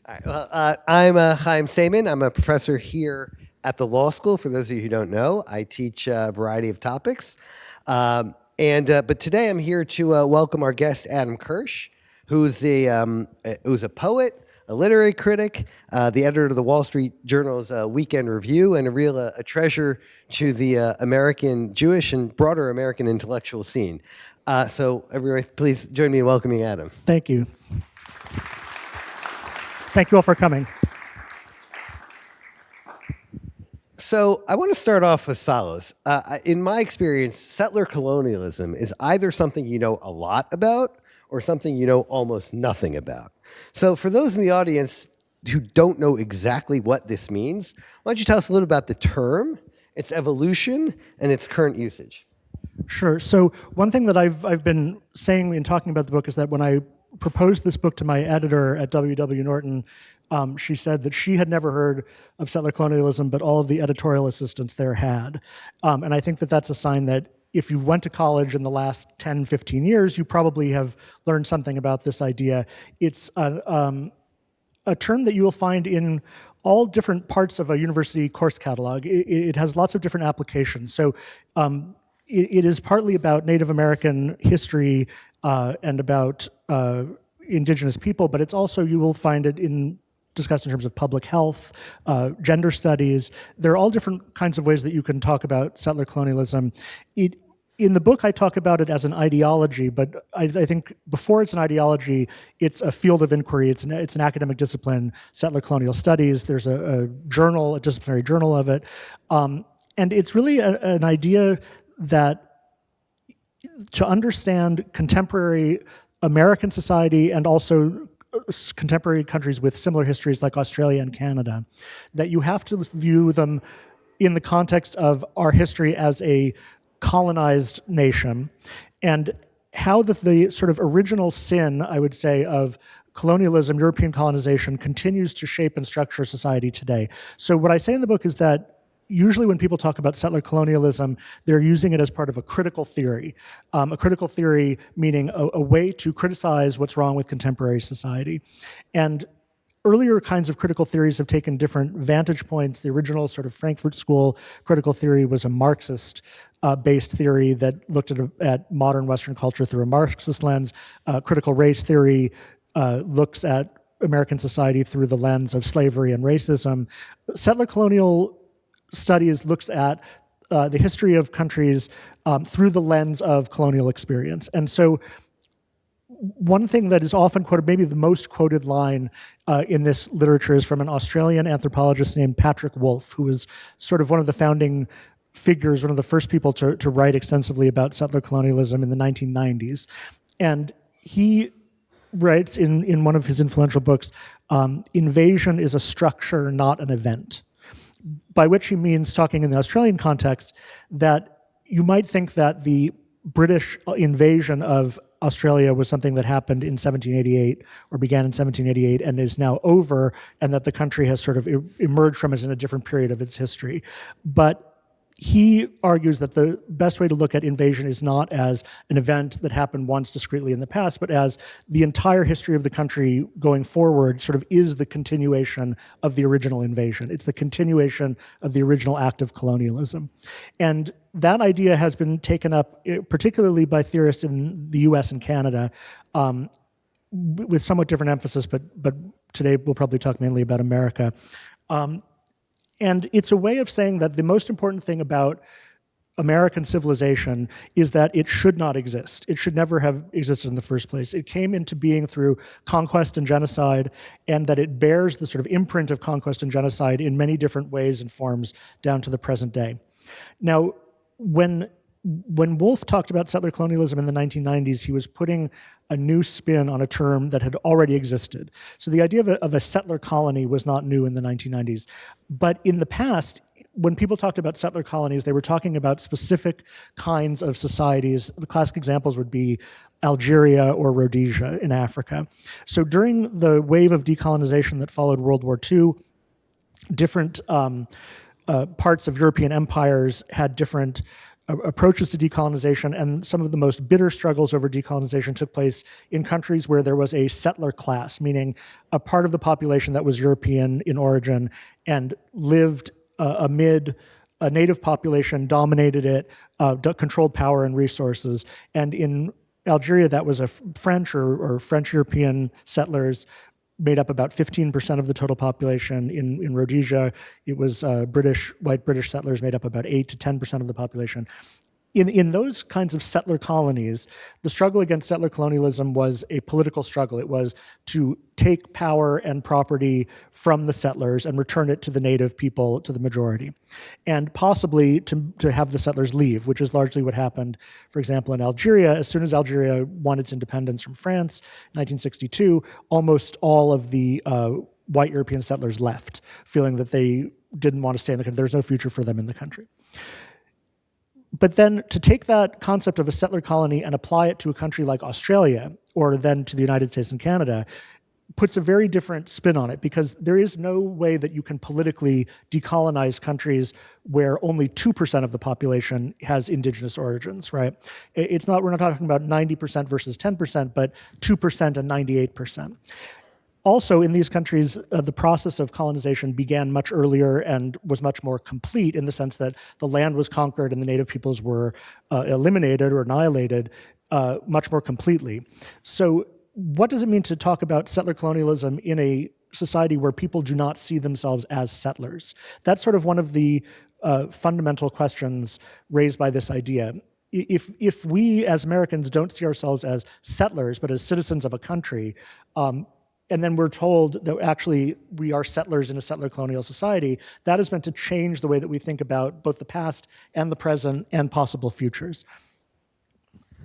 All right. Well, I'm Chaim Saiman. I'm a professor here at the law school. For those of you who don't know, I teach a variety of topics. But today I'm here to welcome our guest, Adam Kirsch, who's a poet, a literary critic, the editor of the Wall Street Journal's Weekend Review, and a treasure to the American Jewish and broader American intellectual scene. So everyone, please join me in welcoming Adam. Thank you. Thank you all for coming. So I want to start off as follows. In my experience, settler colonialism is either something you know a lot about or something you know almost nothing about. So for those in the audience who don't know exactly what this means, why don't you tell us a little about the term, its evolution, and its current usage? Sure. So one thing that I've been saying in talking about the book is that when I proposed this book to my editor at W.W. Norton, she said that she had never heard of settler colonialism, but all of the editorial assistants there had. And I think that that's a sign that if you went to college in the last 10, 15 years, you probably have learned something about this idea. It's a term that you will find in all different parts of a university course catalog. It has lots of different applications. So it is partly about Native American history and about indigenous people, but it's also, you will find it discussed in terms of public health, gender studies. There are all different kinds of ways that you can talk about settler colonialism. In the book, I talk about it as an ideology, but I think before it's an ideology, it's a field of inquiry. It's an academic discipline, settler colonial studies. There's a journal, a disciplinary journal of it. And it's really an idea that to understand contemporary American society and also contemporary countries with similar histories like Australia and Canada, that you have to view them in the context of our history as a colonized nation, and how the sort of original sin, I would say, of colonialism, European colonization, continues to shape and structure society today. So what I say in the book is that usually when people talk about settler colonialism, they're using it as part of a critical theory. A critical theory meaning a way to criticize what's wrong with contemporary society. And earlier kinds of critical theories have taken different vantage points. The original sort of Frankfurt School critical theory was a Marxist-based theory that looked at modern Western culture through a Marxist lens. Critical race theory looks at American society through the lens of slavery and racism. Settler colonial studies looks at the history of countries through the lens of colonial experience. And so one thing that is often quoted, maybe the most quoted line in this literature, is from an Australian anthropologist named Patrick Wolfe, who was sort of one of the founding figures, one of the first people to write extensively about settler colonialism in the 1990s. And he writes in one of his influential books, invasion is a structure, not an event. By which he means, talking in the Australian context, that you might think that the British invasion of Australia was something that happened in 1788 or began in 1788 and is now over, and that the country has sort of emerged from it in a different period of its history. But he argues that the best way to look at invasion is not as an event that happened once discretely in the past, but as the entire history of the country going forward sort of is the continuation of the original invasion. It's the continuation of the original act of colonialism. And that idea has been taken up particularly by theorists in the US and Canada with somewhat different emphasis, but today we'll probably talk mainly about America. And it's a way of saying that the most important thing about American civilization is that it should not exist. It should never have existed in the first place. It came into being through conquest and genocide, and that it bears the sort of imprint of conquest and genocide in many different ways and forms down to the present day. Now, when Wolfe talked about settler colonialism in the 1990s, he was putting a new spin on a term that had already existed. So the idea of a settler colony was not new in the 1990s. But in the past, when people talked about settler colonies, they were talking about specific kinds of societies. The classic examples would be Algeria or Rhodesia in Africa. So during the wave of decolonization that followed World War II, different parts of European empires had different approaches to decolonization, and some of the most bitter struggles over decolonization took place in countries where there was a settler class, meaning a part of the population that was European in origin and lived amid a native population, dominated it, controlled power and resources. And in Algeria, that was a French or French-European settlers made up about 15% of the total population. In Rhodesia, it was white British settlers made up about 8 to 10% of the population. In those kinds of settler colonies, the struggle against settler colonialism was a political struggle. It was to take power and property from the settlers and return it to the native people, to the majority, and possibly to have the settlers leave, which is largely what happened, for example, in Algeria. As soon as Algeria won its independence from France in 1962, almost all of the white European settlers left, feeling that they didn't want to stay in the country. There was no future for them in the country. But then to take that concept of a settler colony and apply it to a country like Australia, or then to the United States and Canada, puts a very different spin on it, because there is no way that you can politically decolonize countries where only 2% of the population has indigenous origins, right? We're not talking about 90% versus 10%, but 2% and 98%. Also, in these countries, the process of colonization began much earlier and was much more complete, in the sense that the land was conquered and the native peoples were eliminated or annihilated much more completely. So what does it mean to talk about settler colonialism in a society where people do not see themselves as settlers? That's sort of one of the fundamental questions raised by this idea. If we as Americans don't see ourselves as settlers, but as citizens of a country, and then we're told that actually we are settlers in a settler colonial society, that is meant to change the way that we think about both the past and the present and possible futures.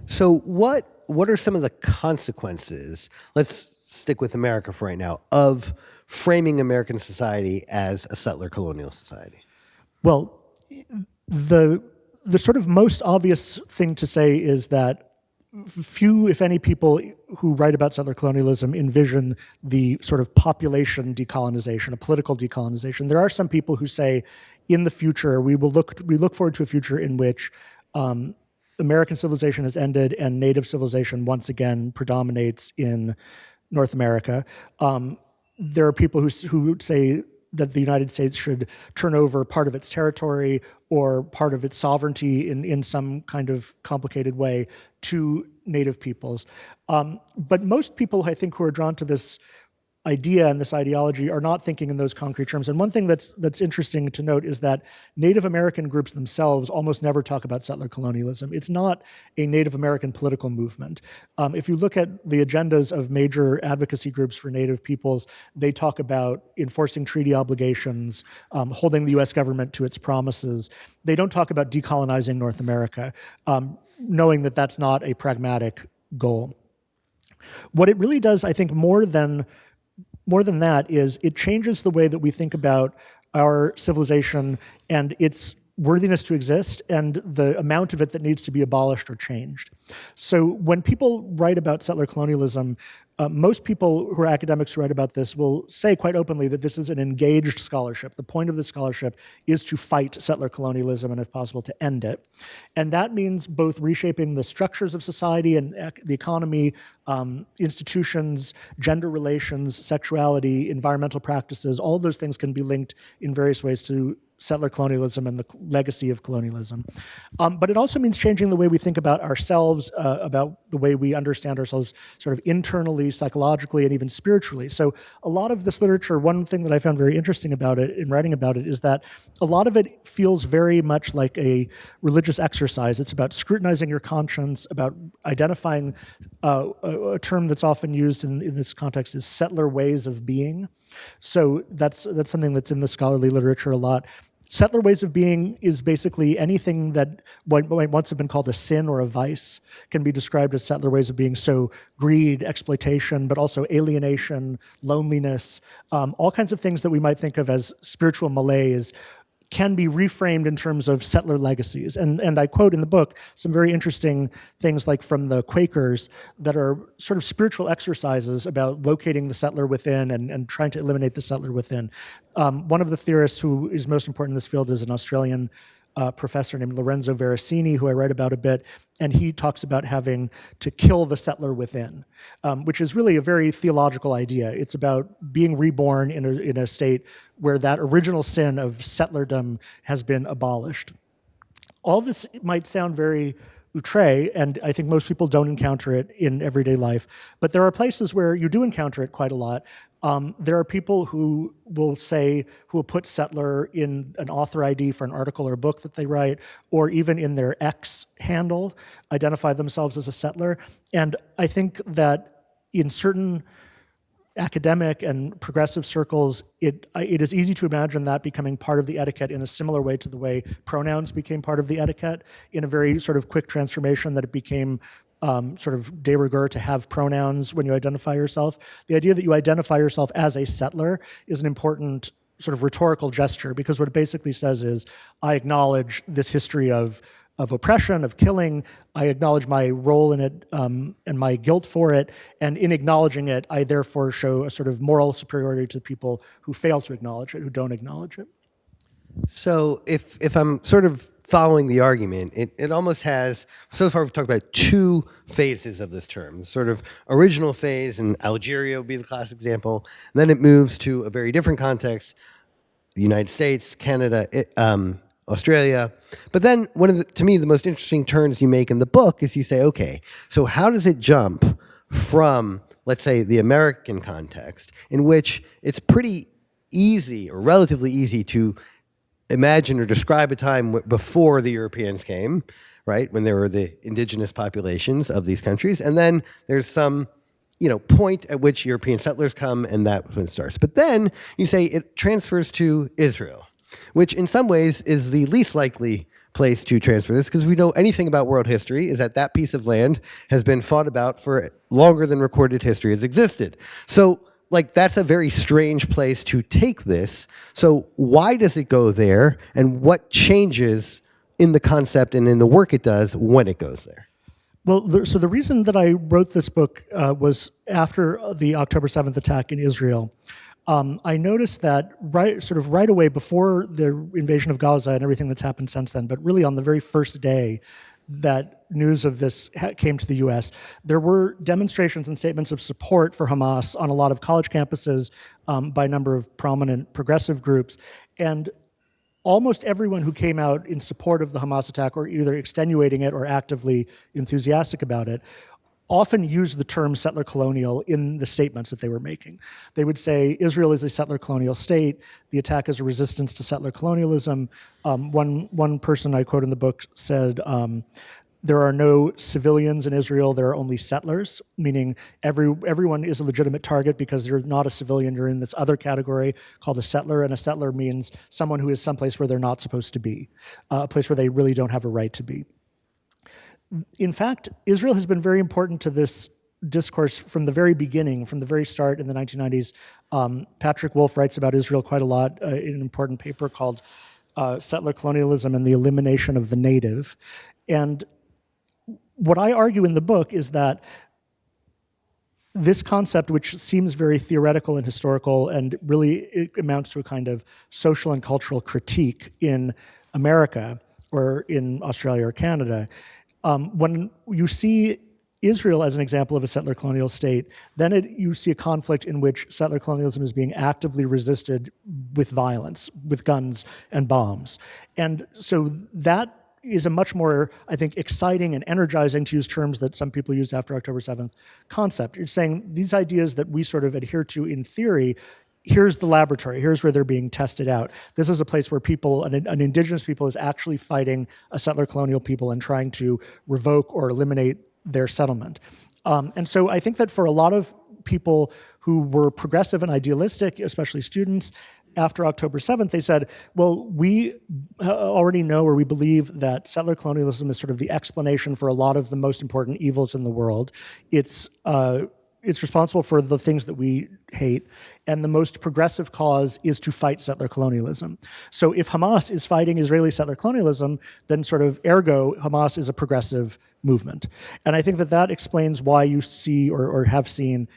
So what are some of the consequences, let's stick with America for right now, of framing American society as a settler colonial society? Well, the sort of most obvious thing to say is that few, if any, people who write about settler colonialism envision the sort of population decolonization, a political decolonization. There are some people who say, in the future, we look forward to a future in which American civilization has ended and native civilization once again predominates in North America. There are people who say that the United States should turn over part of its territory or part of its sovereignty in some kind of complicated way to native peoples. But most people, I think, who are drawn to this idea and this ideology are not thinking in those concrete terms. And one thing that's interesting to note is that Native American groups themselves almost never talk about settler colonialism. It's not a Native American political movement. If you look at the agendas of major advocacy groups for Native peoples, they talk about enforcing treaty obligations, holding the US government to its promises. They don't talk about decolonizing North America, knowing that that's not a pragmatic goal. What it really does, I think, more than that, is it changes the way that we think about our civilization and its worthiness to exist and the amount of it that needs to be abolished or changed. So when people write about settler colonialism, most people who are academics who write about this will say quite openly that this is an engaged scholarship. The point of the scholarship is to fight settler colonialism and, if possible, to end it. And that means both reshaping the structures of society and the economy, institutions, gender relations, sexuality, environmental practices. All of those things can be linked in various ways to settler colonialism and the legacy of colonialism. But it also means changing the way we think about ourselves, about the way we understand ourselves sort of internally, psychologically, and even spiritually. So a lot of this literature, one thing that I found very interesting about it, in writing about it, is that a lot of it feels very much like a religious exercise. It's about scrutinizing your conscience, about identifying a term that's often used in this context is settler ways of being. So that's something that's in the scholarly literature a lot. Settler ways of being is basically anything that might once have been called a sin or a vice can be described as settler ways of being. So greed, exploitation, but also alienation, loneliness, all kinds of things that we might think of as spiritual malaise can be reframed in terms of settler legacies. And I quote in the book some very interesting things, like from the Quakers, that are sort of spiritual exercises about locating the settler within and trying to eliminate the settler within. One of the theorists who is most important in this field is an Australian professor named Lorenzo Veracini, who I write about a bit, and he talks about having to kill the settler within, which is really a very theological idea. It's about being reborn in a state where that original sin of settlerdom has been abolished. All this might sound very outre, and I think most people don't encounter it in everyday life, but there are places where you do encounter it quite a lot. There are people who will put settler in an author ID for an article or a book that they write, or even in their X handle, identify themselves as a settler. And I think that in certain academic and progressive circles, it is easy to imagine that becoming part of the etiquette in a similar way to the way pronouns became part of the etiquette, in a very sort of quick transformation that it became sort of de rigueur to have pronouns when you identify yourself. The idea that you identify yourself as a settler is an important sort of rhetorical gesture, because what it basically says is, I acknowledge this history of oppression, of killing. I acknowledge my role in it and my guilt for it, and in acknowledging it, I therefore show a sort of moral superiority to the people who fail to acknowledge it, who don't acknowledge it. So if I'm sort of following the argument, it almost has, so far we've talked about two phases of this term. The sort of original phase, and Algeria would be the classic example. And then it moves to a very different context, the United States, Canada, Australia. But then to me, the most interesting turns you make in the book is you say, okay, so how does it jump from, let's say, the American context, in which it's pretty easy or relatively easy to imagine or describe a time before the Europeans came, right, when there were the indigenous populations of these countries, and then there's some point at which European settlers come, and that's when it starts. But then you say it transfers to Israel, which in some ways is the least likely place to transfer this, because if we know anything about world history, is that piece of land has been fought about for longer than recorded history has existed. So that's a very strange place to take this. So why does it go there, and what changes in the concept and in the work it does when it goes there? Well, so the reason that I wrote this book was after the October 7th attack in Israel. I noticed that right away, before the invasion of Gaza and everything that's happened since then, but really on the very first day that news of this came to the U.S., there were demonstrations and statements of support for Hamas on a lot of college campuses by a number of prominent progressive groups. And almost everyone who came out in support of the Hamas attack, or either extenuating it or actively enthusiastic about it, often used the term settler colonial in the statements that they were making. They would say, Israel is a settler colonial state. The attack is a resistance to settler colonialism. One person I quote in the book said, there are no civilians in Israel, there are only settlers, meaning everyone is a legitimate target because you're not a civilian, you're in this other category called a settler, and a settler means someone who is someplace where they're not supposed to be, a place where they really don't have a right to be. In fact, Israel has been very important to this discourse from the very beginning, from the very start in the 1990s. Patrick Wolf writes about Israel quite a lot in an important paper called Settler Colonialism and the Elimination of the Native. And what I argue in the book is that this concept, which seems very theoretical and historical, and really it amounts to a kind of social and cultural critique in America or in Australia or Canada, when you see Israel as an example of a settler colonial state, then you see a conflict in which settler colonialism is being actively resisted with violence, with guns and bombs. And so that is a much more, I think, exciting and energizing, to use terms that some people used after October 7th, concept. It's saying these ideas that we sort of adhere to in theory, here's the laboratory, here's where they're being tested out. This is a place where people, an indigenous people is actually fighting a settler colonial people and trying to revoke or eliminate their settlement. And so I think that for a lot of people who were progressive and idealistic, especially students, after October 7th, they said, well, we already know, or we believe, that settler colonialism is sort of the explanation for a lot of the most important evils in the world. It's responsible for the things that we hate, and the most progressive cause is to fight settler colonialism. So if Hamas is fighting Israeli settler colonialism, then sort of ergo, Hamas is a progressive movement. And I think that that explains why you see or have seen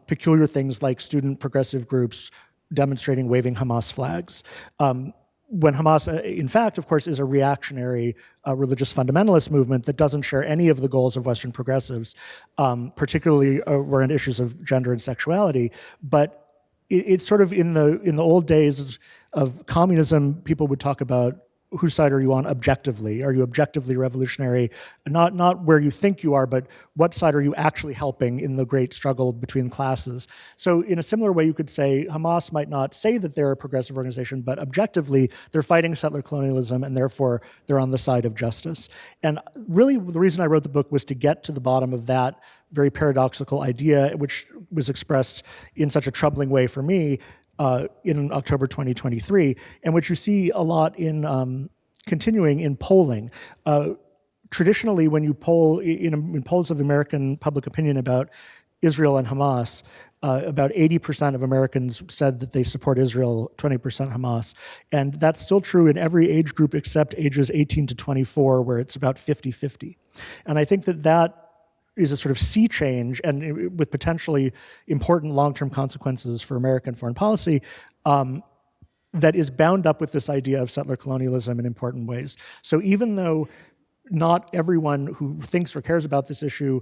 peculiar things like student progressive groups demonstrating waving Hamas flags. when Hamas, in fact, of course, is a reactionary religious fundamentalist movement that doesn't share any of the goals of Western progressives, particularly around issues of gender and sexuality. But it's sort of in the old days of communism, people would talk about whose side are you on objectively? Are you objectively revolutionary? Not where you think you are, but what side are you actually helping in the great struggle between classes? So in a similar way, you could say Hamas might not say that they're a progressive organization, but objectively, they're fighting settler colonialism, and therefore they're on the side of justice. And really, the reason I wrote the book was to get to the bottom of that very paradoxical idea, which was expressed in such a troubling way for me, in October 2023, and which you see a lot in continuing in polling. Traditionally, when you poll in polls of American public opinion about Israel and Hamas, about 80% of Americans said that they support Israel, 20% Hamas. And that's still true in every age group except ages 18 to 24, where it's about 50-50. And I think that is a sort of sea change, and with potentially important long-term consequences for American foreign policy, that is bound up with this idea of settler colonialism in important ways. So even though not everyone who thinks or cares about this issue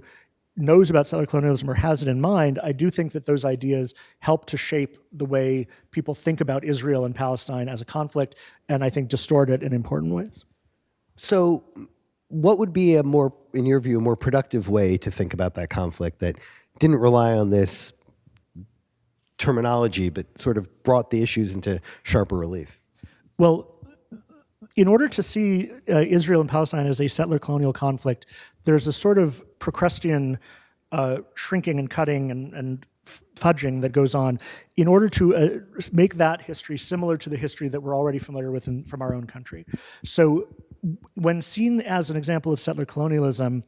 knows about settler colonialism or has it in mind, I do think that those ideas help to shape the way people think about Israel and Palestine as a conflict, and I think distort it in important ways. So what would be in your view, a more productive way to think about that conflict that didn't rely on this terminology, but sort of brought the issues into sharper relief? Well, in order to see Israel and Palestine as a settler colonial conflict, there's a sort of Procrustean shrinking and cutting and fudging that goes on in order to make that history similar to the history that we're already familiar with from our own country. So when seen as an example of settler colonialism,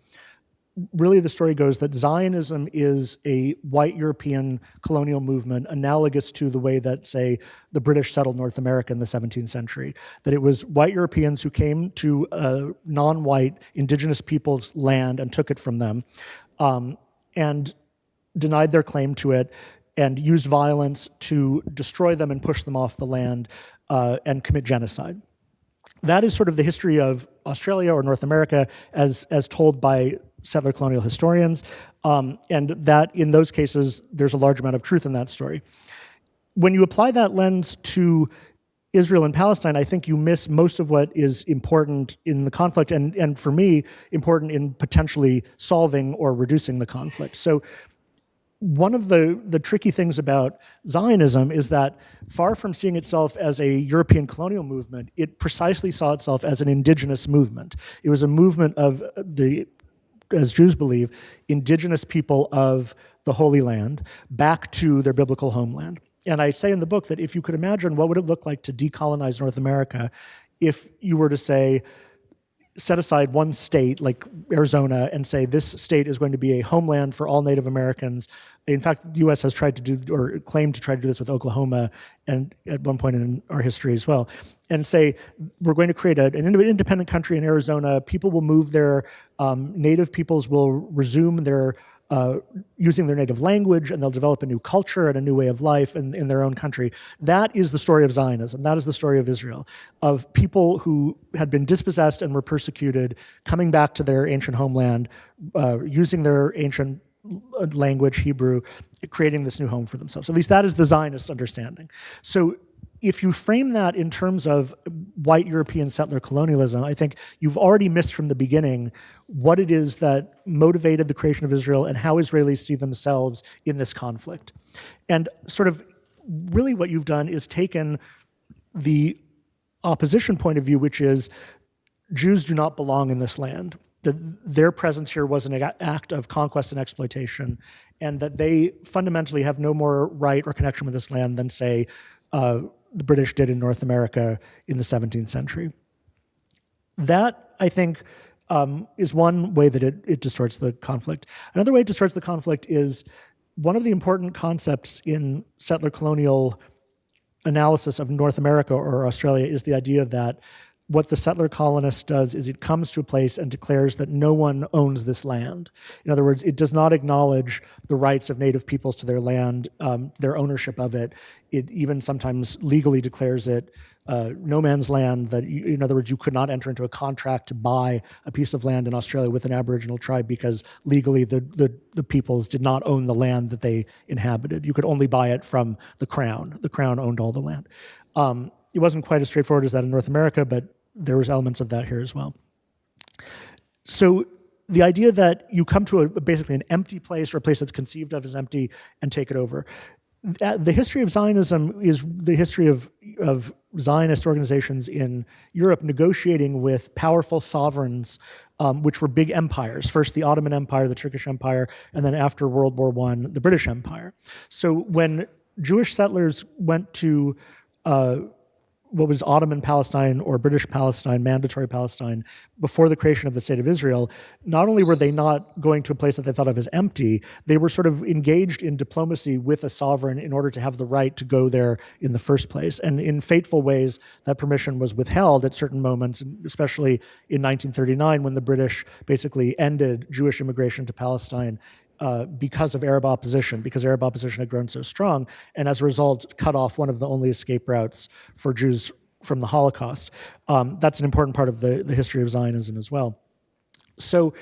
really the story goes that Zionism is a white European colonial movement analogous to the way that, say, the British settled North America in the 17th century. That it was white Europeans who came to non-white indigenous people's land and took it from them, and denied their claim to it, and used violence to destroy them and push them off the land and commit genocide. That is sort of the history of Australia or North America as told by settler colonial historians, and that in those cases, there's a large amount of truth in that story. When you apply that lens to Israel and Palestine, I think you miss most of what is important in the conflict, and for me, important in potentially solving or reducing the conflict. So one of the tricky things about Zionism is that far from seeing itself as a European colonial movement, it precisely saw itself as an indigenous movement. It was a movement of the, as Jews believe, indigenous people of the Holy Land back to their biblical homeland. And I say in the book that if you could imagine what would it look like to decolonize North America if you were to say, set aside one state like Arizona and say this state is going to be a homeland for all Native Americans. In fact, the U.S. has tried to do or claimed to try to do this with Oklahoma and at one point in our history as well, and say we're going to create an independent country in Arizona. People will move there. Native peoples will resume their using their native language, and they'll develop a new culture and a new way of life in their own country. That is the story of Zionism. That is the story of Israel, of people who had been dispossessed and were persecuted, coming back to their ancient homeland, using their ancient language, Hebrew, creating this new home for themselves. At least that is the Zionist understanding. So if you frame that in terms of white European settler colonialism, I think you've already missed from the beginning what it is that motivated the creation of Israel and how Israelis see themselves in this conflict. And sort of really what you've done is taken the opposition point of view, which is Jews do not belong in this land, that their presence here was an act of conquest and exploitation, and that they fundamentally have no more right or connection with this land than, say, the British did in North America in the 17th century. That, I think, is one way that it distorts the conflict. Another way it distorts the conflict is one of the important concepts in settler colonial analysis of North America or Australia is the idea that what the settler colonist does is it comes to a place and declares that no one owns this land. In other words, it does not acknowledge the rights of native peoples to their land, their ownership of it. It even sometimes legally declares it no man's land, that in other words, you could not enter into a contract to buy a piece of land in Australia with an Aboriginal tribe because legally the peoples did not own the land that they inhabited. You could only buy it from the Crown. The Crown owned all the land. It wasn't quite as straightforward as that in North America, but there was elements of that here as well. So the idea that you come to basically an empty place or a place that's conceived of as empty and take it over. The history of Zionism is the history of Zionist organizations in Europe negotiating with powerful sovereigns, which were big empires. First, the Ottoman Empire, the Turkish Empire, and then after World War I, the British Empire. So when Jewish settlers went to what was Ottoman Palestine or British Palestine, mandatory Palestine, before the creation of the State of Israel, not only were they not going to a place that they thought of as empty, they were sort of engaged in diplomacy with a sovereign in order to have the right to go there in the first place. And in fateful ways, that permission was withheld at certain moments, especially in 1939 when the British basically ended Jewish immigration to Palestine because of Arab opposition, because Arab opposition had grown so strong, and as a result, cut off one of the only escape routes for Jews from the Holocaust. That's an important part of the history of Zionism as well. So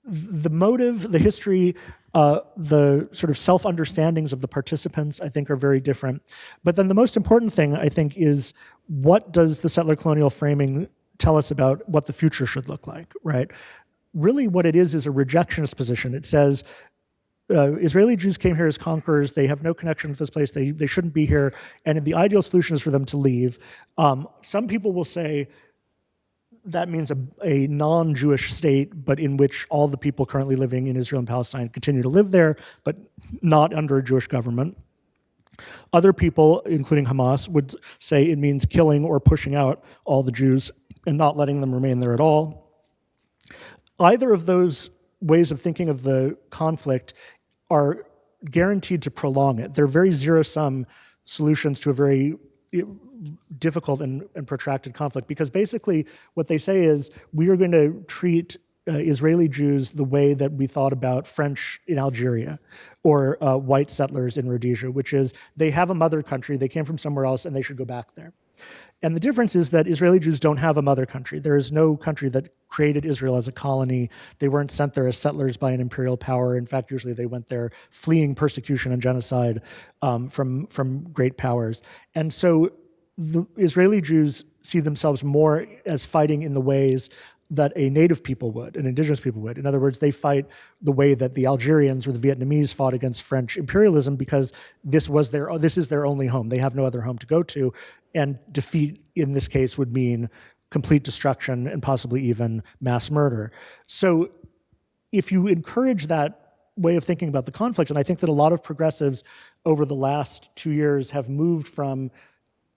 the motive, the history, the sort of self-understandings of the participants, I think, are very different. But then the most important thing, I think, is what does the settler colonial framing tell us about what the future should look like, right? Really what it is a rejectionist position. It says Israeli Jews came here as conquerors. They have no connection with this place. They shouldn't be here. And the ideal solution is for them to leave. Some people will say that means a non-Jewish state, but in which all the people currently living in Israel and Palestine continue to live there, but not under a Jewish government. Other people, including Hamas, would say it means killing or pushing out all the Jews and not letting them remain there at all. Either of those ways of thinking of the conflict are guaranteed to prolong it. They're very zero-sum solutions to a very difficult and protracted conflict, because basically what they say is we are going to treat Israeli Jews the way that we thought about French in Algeria or white settlers in Rhodesia, which is they have a mother country, they came from somewhere else, and they should go back there. And the difference is that Israeli Jews don't have a mother country. There is no country that created Israel as a colony. They weren't sent there as settlers by an imperial power. In fact, usually they went there fleeing persecution and genocide from great powers. And so the Israeli Jews see themselves more as fighting in the ways that a native people would, an indigenous people would. In other words, they fight the way that the Algerians or the Vietnamese fought against French imperialism because this is their only home. They have no other home to go to, and defeat in this case would mean complete destruction and possibly even mass murder. So if you encourage that way of thinking about the conflict, and I think that a lot of progressives over the last 2 years have moved from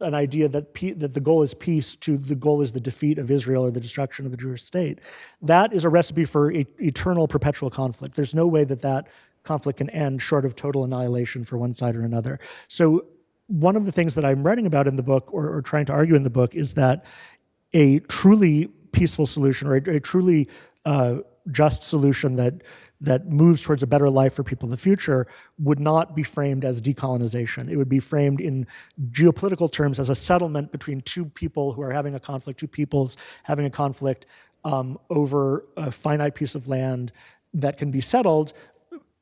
an idea that the goal is peace to the goal is the defeat of Israel or the destruction of the Jewish state. That is a recipe for eternal, perpetual conflict. There's no way that conflict can end short of total annihilation for one side or another. So one of the things that I'm writing about in the book or trying to argue in the book is that a truly peaceful solution or a truly just solution that moves towards a better life for people in the future would not be framed as decolonization. It would be framed in geopolitical terms as a settlement between two people who are having a conflict, two peoples having a conflict over a finite piece of land that can be settled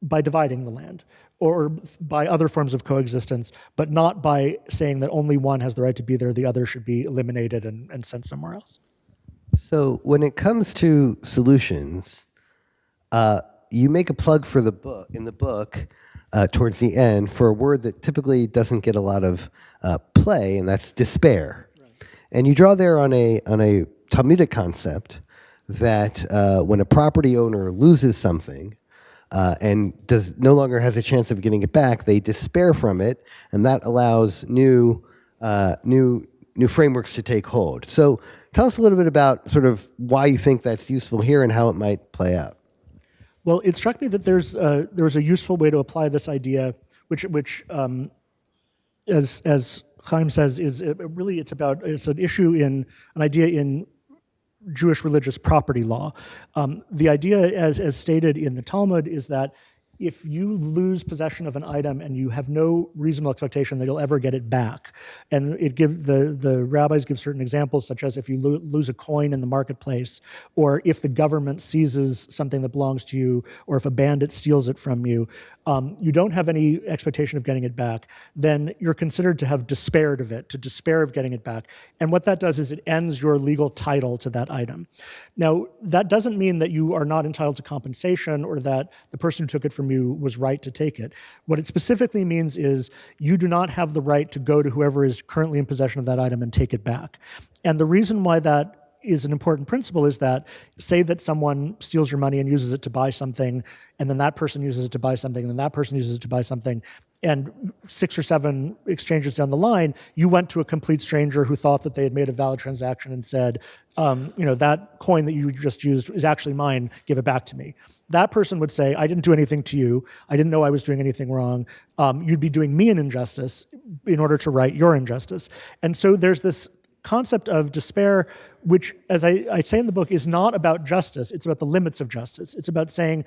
by dividing the land or by other forms of coexistence, but not by saying that only one has the right to be there, the other should be eliminated and sent somewhere else. So when it comes to solutions, you make a plug for the book in the book towards the end for a word that typically doesn't get a lot of play, and that's despair. Right. And you draw there on a Talmudic concept that when a property owner loses something and no longer has a chance of getting it back, they despair from it, and that allows new frameworks to take hold. So tell us a little bit about sort of why you think that's useful here and how it might play out. Well, it struck me that there was a useful way to apply this idea, which as Chaim says is really it's an issue in an idea in Jewish religious property law. The idea, as stated in the Talmud, is that if you lose possession of an item and you have no reasonable expectation that you'll ever get it back, and the rabbis give certain examples, such as if you lose a coin in the marketplace, or if the government seizes something that belongs to you, or if a bandit steals it from you, you don't have any expectation of getting it back, then you're considered to have despaired of it, to despair of getting it back. And what that does is it ends your legal title to that item. Now, that doesn't mean that you are not entitled to compensation or that the person who took it from you was right to take it. What it specifically means is you do not have the right to go to whoever is currently in possession of that item and take it back. And the reason why that is an important principle is that, say that someone steals your money and uses it to buy something, and then that person uses it to buy something, and then that person uses it to buy something, and 6 or 7 exchanges down the line, you went to a complete stranger who thought that they had made a valid transaction and said, that coin that you just used is actually mine, give it back to me. That person would say, I didn't do anything to you. I didn't know I was doing anything wrong. You'd be doing me an injustice in order to right your injustice. And so there's this concept of despair, which, as I say in the book, is not about justice. It's about the limits of justice. It's about saying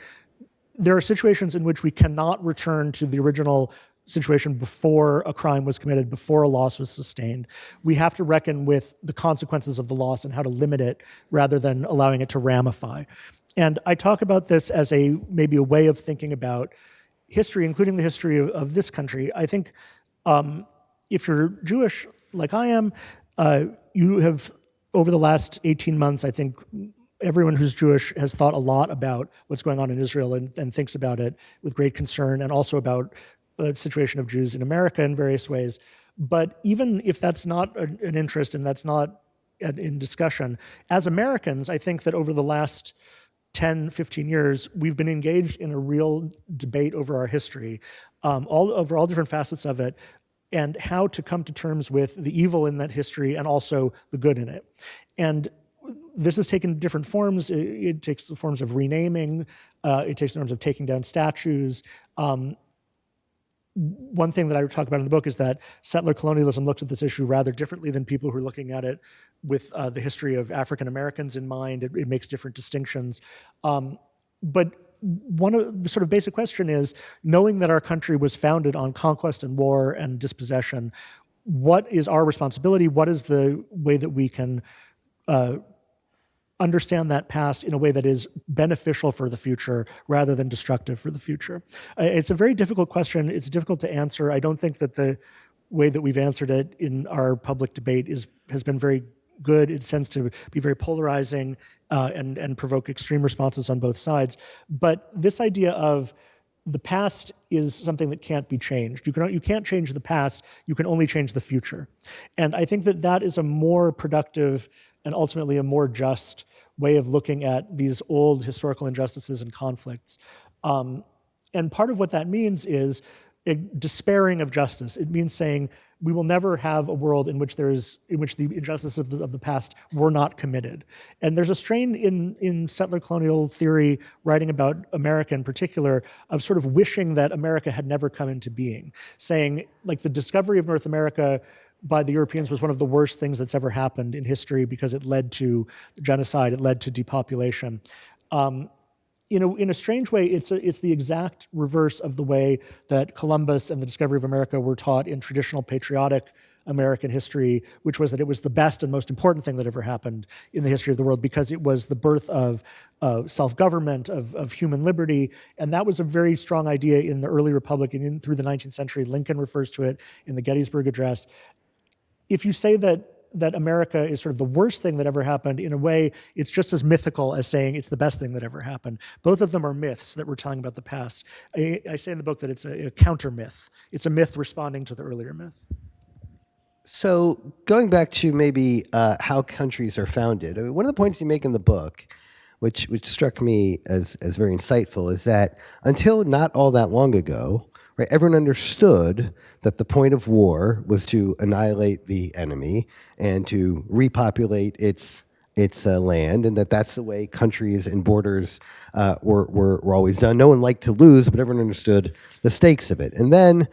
there are situations in which we cannot return to the original situation before a crime was committed, before a loss was sustained. We have to reckon with the consequences of the loss and how to limit it rather than allowing it to ramify. And I talk about this as maybe a way of thinking about history, including the history of this country. I think if you're Jewish, like I am, you have, over the last 18 months, I think everyone who's Jewish has thought a lot about what's going on in Israel and thinks about it with great concern, and also about the situation of Jews in America in various ways. But even if that's not an interest and that's not in discussion, as Americans, I think that over the last 10, 15 years, we've been engaged in a real debate over our history, over all different facets of it, and how to come to terms with the evil in that history and also the good in it. And this has taken different forms. It takes the forms of renaming. It takes the forms of taking down statues. One thing that I talk about in the book is that settler colonialism looks at this issue rather differently than people who are looking at it with the history of African Americans in mind. It makes different distinctions. But one of the sort of basic question is, knowing that our country was founded on conquest and war and dispossession, what is our responsibility? What is the way that we can understand that past in a way that is beneficial for the future rather than destructive for the future? It's a very difficult question. It's difficult to answer. I don't think that the way that we've answered it in our public debate has been very good. It tends to be very polarizing and provoke extreme responses on both sides. But this idea of the past is something that can't be changed. You can't change the past. You can only change the future. And I think that is a more productive and ultimately a more just way of looking at these old historical injustices and conflicts. And part of what that means is despairing of justice. It means saying we will never have a world in which the injustices of the past were not committed. And there's a strain in settler colonial theory, writing about America in particular, of sort of wishing that America had never come into being, saying like the discovery of North America by the Europeans was one of the worst things that's ever happened in history because it led to genocide, it led to depopulation. In a strange way, it's the exact reverse of the way that Columbus and the discovery of America were taught in traditional patriotic American history, which was that it was the best and most important thing that ever happened in the history of the world because it was the birth of self-government, of human liberty, and that was a very strong idea in the early republic and through the 19th century. Lincoln refers to it in the Gettysburg Address. If you say that America is sort of the worst thing that ever happened, in a way, it's just as mythical as saying it's the best thing that ever happened. Both of them are myths that we're telling about the past. I say in the book that it's a counter myth. It's a myth responding to the earlier myth. So going back to maybe how countries are founded, I mean, one of the points you make in the book, which struck me as very insightful, is that until not all that long ago, right, everyone understood that the point of war was to annihilate the enemy and to repopulate its land, and that's the way countries and borders were always done. No one liked to lose, but everyone understood the stakes of it. And then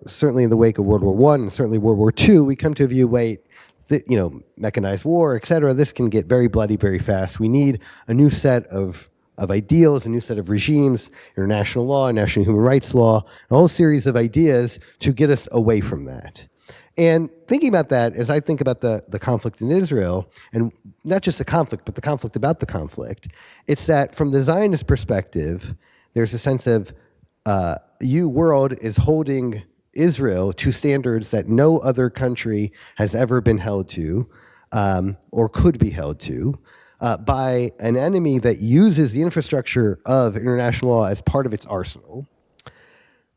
certainly in the wake of World War I and certainly World War II, we come to a view, wait, mechanized war, et cetera, this can get very bloody very fast. We need a new set of ideals, a new set of regimes, international law, international human rights law, a whole series of ideas to get us away from that. And thinking about that, as I think about the conflict in Israel, and not just the conflict, but the conflict about the conflict, it's that from the Zionist perspective, there's a sense of world is holding Israel to standards that no other country has ever been held to or could be held to by an enemy that uses the infrastructure of international law as part of its arsenal.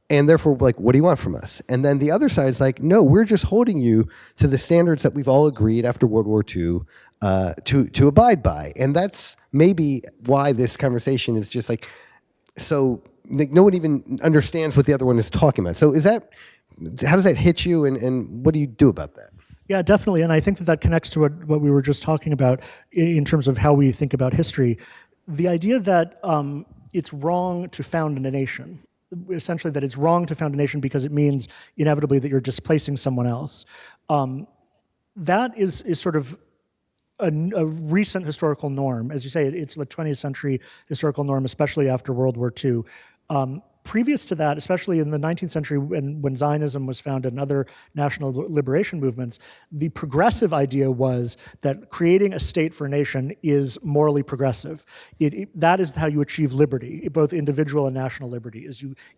And therefore, like, what do you want from us? And then the other side is like, no, we're just holding you to the standards that we've all agreed after World War II to abide by. And that's maybe why this conversation is just like, so like, no one even understands what the other one is talking about. So how does that hit you, and what do you do about that? Yeah, definitely. And I think that connects to what we were just talking about in terms of how we think about history. The idea that it's wrong to found a nation, essentially that it's wrong to found a nation because it means inevitably that you're displacing someone else. That is sort of a recent historical norm. As you say, it's the 20th century historical norm, especially after World War II. Previous to that, especially in the 19th century when Zionism was founded and other national liberation movements, the progressive idea was that creating a state for a nation is morally progressive. That is how you achieve liberty, both individual and national liberty,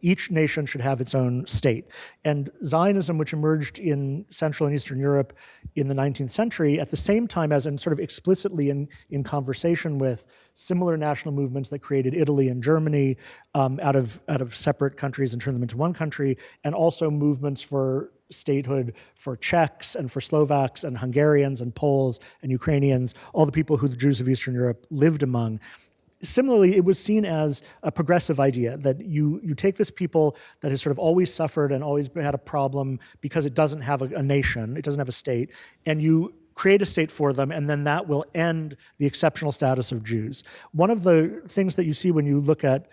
each nation should have its own state. And Zionism, which emerged in Central and Eastern Europe in the 19th century, at the same time as, and sort of explicitly in conversation with similar national movements that created Italy and Germany out of separate countries and turned them into one country, and also movements for statehood for Czechs and for Slovaks and Hungarians and Poles and Ukrainians, all the people who the Jews of Eastern Europe lived among. Similarly, it was seen as a progressive idea that you take this people that has sort of always suffered and always had a problem because it doesn't have a nation, it doesn't have a state, and you create a state for them, and then that will end the exceptional status of Jews. One of the things that you see when you look at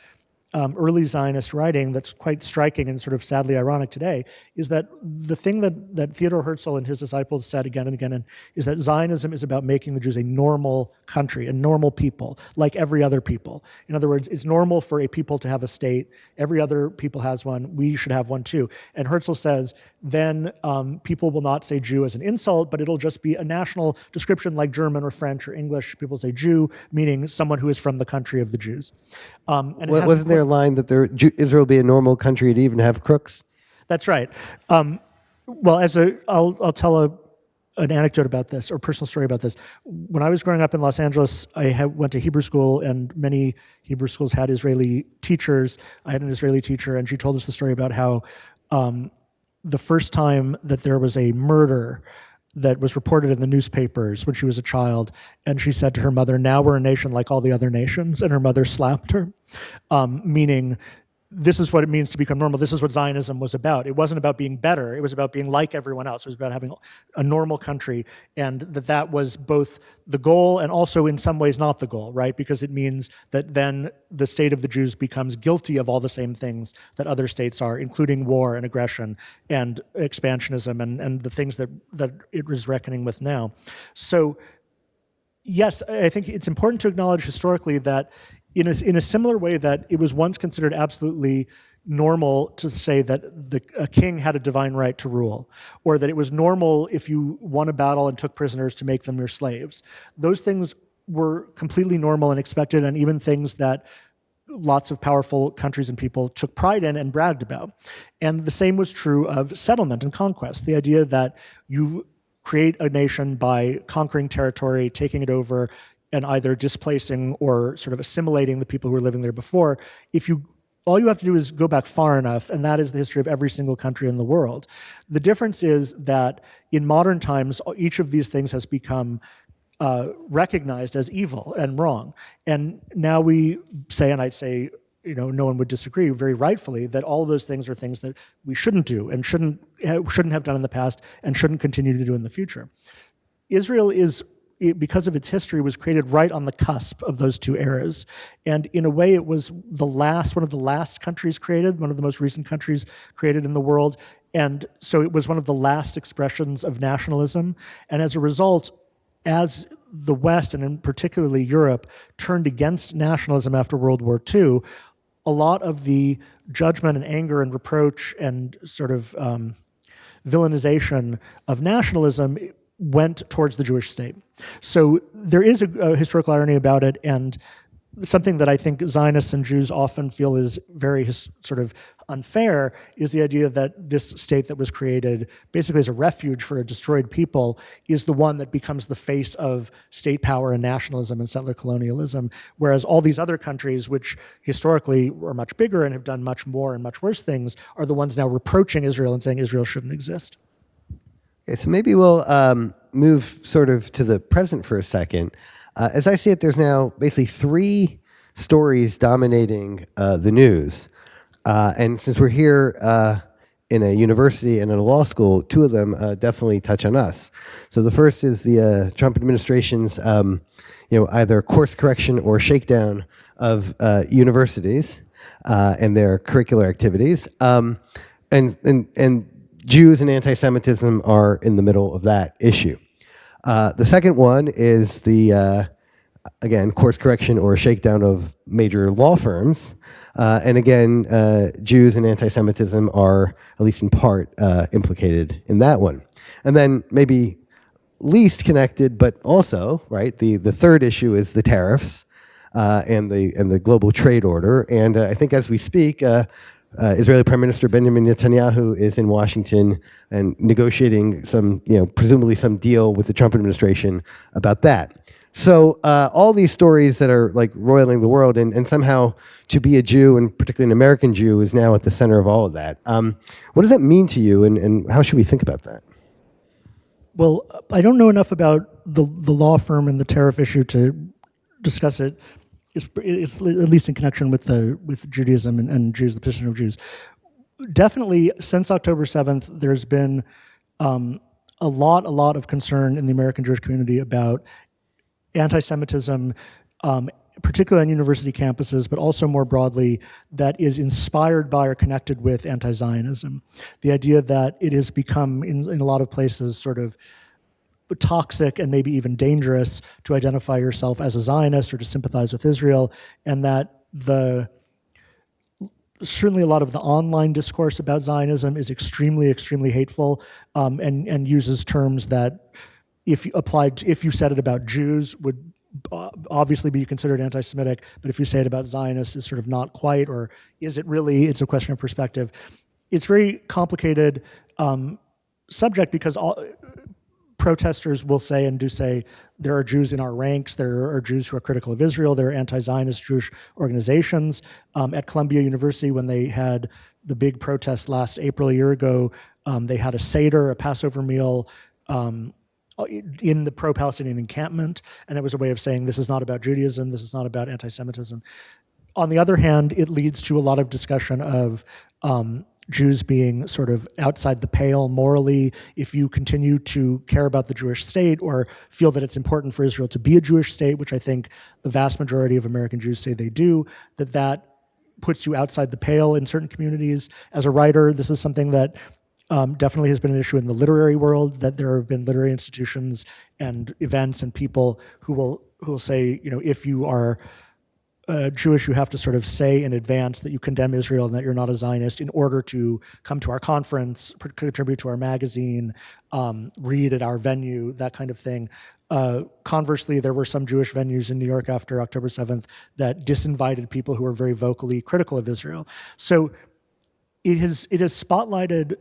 early Zionist writing that's quite striking and sort of sadly ironic today is that the thing that Theodor Herzl and his disciples said again and again is that Zionism is about making the Jews a normal country, a normal people, like every other people. In other words, it's normal for a people to have a state. Every other people has one. We should have one too. And Herzl says, then people will not say Jew as an insult, but it'll just be a national description like German or French or English. People say Jew, meaning someone who is from the country of the Jews. And wasn't there a line that Israel be a normal country to even have crooks? That's right. Well, I'll tell an anecdote about this, or personal story about this. When I was growing up in Los Angeles, I went to Hebrew school, and many Hebrew schools had Israeli teachers. I had an Israeli teacher, and she told us the story about how the first time that there was a murder that was reported in the newspapers when she was a child, and she said to her mother, "Now we're a nation like all the other nations," and her mother slapped her, meaning this is what it means to become normal. This is what Zionism was about. It wasn't about being better. It was about being like everyone else. It was about having a normal country, and that was both the goal and also in some ways not the goal, right? Because it means that then the state of the Jews becomes guilty of all the same things that other states are, including war and aggression and expansionism and the things that it is reckoning with now. So yes, I think it's important to acknowledge historically that in a similar way that it was once considered absolutely normal to say that a king had a divine right to rule, or that it was normal if you won a battle and took prisoners to make them your slaves. Those things were completely normal and expected, and even things that lots of powerful countries and people took pride in and bragged about. And the same was true of settlement and conquest, the idea that you create a nation by conquering territory, taking it over, and either displacing or sort of assimilating the people who were living there before. All you have to do is go back far enough, and that is the history of every single country in the world. The difference is that in modern times, each of these things has become recognized as evil and wrong. And now we say, and I'd say, no one would disagree very rightfully, that all of those things are things that we shouldn't do and shouldn't have done in the past and shouldn't continue to do in the future. Israel is because of its history, was created right on the cusp of those two eras. And in a way, it was one of the last countries created, one of the most recent countries created in the world. And so it was one of the last expressions of nationalism. And as a result, as the West, and in particularly Europe, turned against nationalism after World War II, a lot of the judgment and anger and reproach and sort of villainization of nationalism went towards the Jewish state. So there is a historical irony about it, and something that I think Zionists and Jews often feel is very sort of unfair is the idea that this state that was created basically as a refuge for a destroyed people is the one that becomes the face of state power and nationalism and settler colonialism, whereas all these other countries, which historically were much bigger and have done much more and much worse things, are the ones now reproaching Israel and saying Israel shouldn't exist. Okay, so maybe we'll move sort of to the present for a second. As I see it, there's now basically three stories dominating the news. And since we're here in a university and in a law school, two of them definitely touch on us. So the first is the Trump administration's either course correction or shakedown of universities and their curricular activities. And Jews and anti-Semitism are in the middle of that issue. The second one is the, again, course correction or shakedown of major law firms. And again, Jews and anti-Semitism are, at least in part, implicated in that one. And then maybe least connected, but also, right, the third issue is the tariffs and the global trade order. And I think as we speak, Israeli Prime Minister Benjamin Netanyahu is in Washington and negotiating some, presumably some deal with the Trump administration about that. So all these stories that are like roiling the world, and somehow to be a Jew, and particularly an American Jew, is now at the center of all of that. What does that mean to you, and how should we think about that? Well, I don't know enough about the law firm and the tariff issue to discuss it. It's at least in connection with Judaism and Jews, the position of Jews. Definitely, since October 7th, there's been a lot of concern in the American Jewish community about anti-Semitism, particularly on university campuses, but also more broadly, that is inspired by or connected with anti-Zionism. The idea that it has become, in a lot of places, sort of toxic and maybe even dangerous to identify yourself as a Zionist or to sympathize with Israel, and that certainly a lot of the online discourse about Zionism is extremely hateful, and uses terms that, if you said it about Jews, would obviously be considered anti-Semitic, but if you say it about Zionists, it's sort of not quite, or is it really? It's a question of perspective. It's very complicated subject because protesters will say and do say there are Jews in our ranks, there are Jews who are critical of Israel, there are anti-Zionist Jewish organizations. At Columbia University, when they had the big protest last April, a year ago, they had a Seder, a Passover meal, in the pro-Palestinian encampment, and it was a way of saying this is not about Judaism, this is not about anti-Semitism. On the other hand, it leads to a lot of discussion of Jews being sort of outside the pale morally. If you continue to care about the Jewish state or feel that it's important for Israel to be a Jewish state, which I think the vast majority of American Jews say they do, that puts you outside the pale in certain communities. As a writer, this is something that definitely has been an issue in the literary world, that there have been literary institutions and events and people who will say, if you are Jewish, you have to sort of say in advance that you condemn Israel and that you're not a Zionist in order to come to our conference, contribute to our magazine, read at our venue, that kind of thing. Conversely, there were some Jewish venues in New York after October 7th that disinvited people who were very vocally critical of Israel. So it has spotlighted,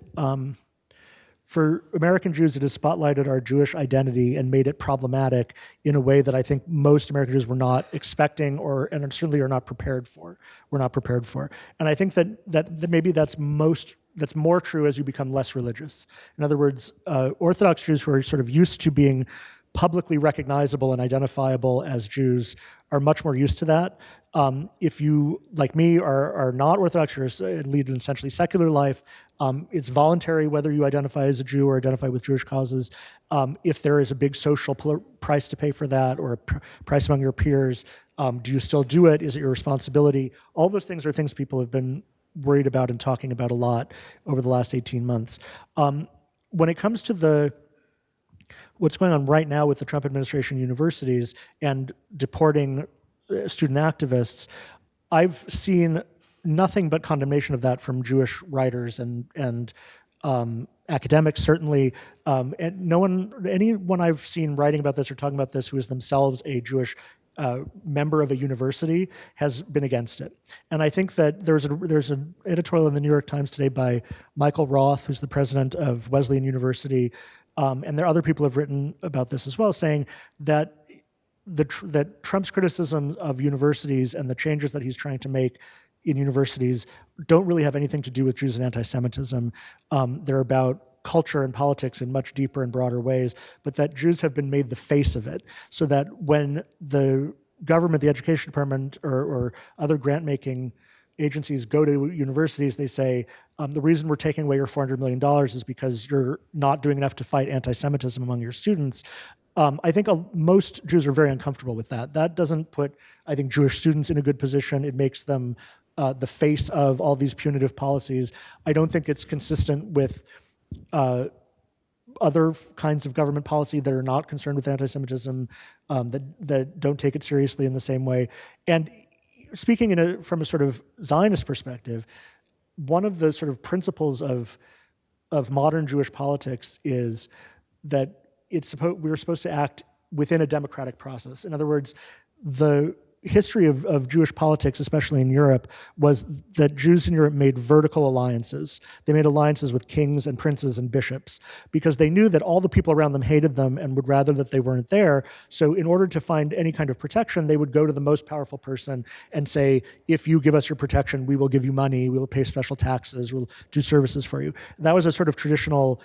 for American Jews, it has spotlighted our Jewish identity and made it problematic in a way that I think most American Jews were not expecting and certainly are not prepared for. We're not prepared for. And I think that maybe that's more true as you become less religious. In other words, Orthodox Jews who are sort of used to being publicly recognizable and identifiable as Jews are much more used to that. If you, like me, are not Orthodox or lead an essentially secular life, it's voluntary whether you identify as a Jew or identify with Jewish causes. If there is a big social price to pay for that, or a price among your peers, do you still do it? Is it your responsibility? All those things are things people have been worried about and talking about a lot over the last 18 months. When it comes to what's going on right now with the Trump administration universities and deporting student activists, I've seen nothing but condemnation of that from Jewish writers and academics, certainly. And anyone I've seen writing about this or talking about this who is themselves a Jewish member of a university has been against it. And I think that there's an editorial in the New York Times today by Michael Roth, who's the president of Wesleyan University, and there are other people who have written about this as well, saying that that Trump's criticism of universities and the changes that he's trying to make in universities don't really have anything to do with Jews and anti-Semitism. They're about culture and politics in much deeper and broader ways, but that Jews have been made the face of it, so that when the government, the education department, or other grant-making agencies go to universities, they say, the reason we're taking away your $400 million is because you're not doing enough to fight anti-Semitism among your students. I think most Jews are very uncomfortable with that. That doesn't put, I think, Jewish students in a good position. It makes them the face of all these punitive policies. I don't think it's consistent with other kinds of government policy that are not concerned with anti-Semitism, that don't take it seriously in the same way. And speaking from a sort of Zionist perspective, one of the sort of principles of modern Jewish politics is that we're supposed to act within a democratic process. In other words, the history of Jewish politics, especially in Europe, was that Jews in Europe made vertical alliances. They made alliances with kings and princes and bishops because they knew that all the people around them hated them and would rather that they weren't there. So in order to find any kind of protection, they would go to the most powerful person and say, if you give us your protection, we will give you money, we will pay special taxes, we'll do services for you. And that was a sort of traditional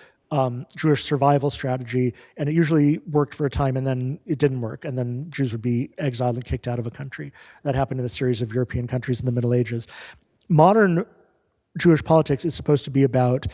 Jewish survival strategy, and it usually worked for a time and then it didn't work, and then Jews would be exiled and kicked out of a country. That happened in a series of European countries in the Middle Ages. Modern Jewish politics is supposed to be about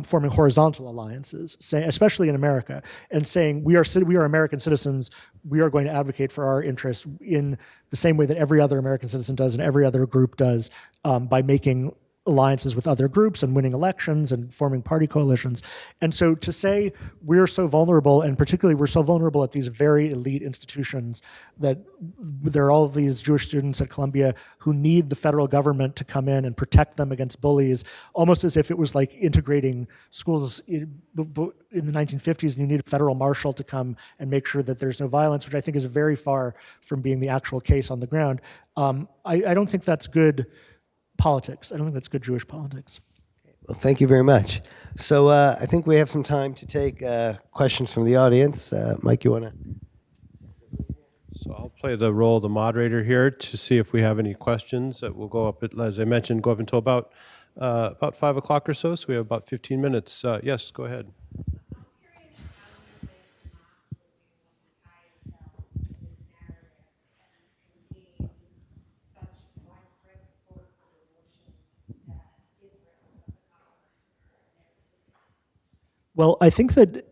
forming horizontal alliances, especially in America, and saying we are American citizens, we are going to advocate for our interests in the same way that every other American citizen does and every other group does, by making alliances with other groups and winning elections and forming party coalitions. And so to say we're so vulnerable, and particularly we're so vulnerable at these very elite institutions, that there are all of these Jewish students at Columbia who need the federal government to come in and protect them against bullies, almost as if it was like integrating schools in the 1950s and you need a federal marshal to come and make sure that there's no violence, which I think is very far from being the actual case on the ground. I don't think that's good politics. I don't think that's good Jewish politics. Well, thank you very much. So I think we have some time to take questions from the audience. Mike, you want to? So I'll play the role of the moderator here to see if we have any questions that will go up, as I mentioned, go up until about 5 o'clock or so. So we have about 15 minutes. Yes, go ahead. Well, I think that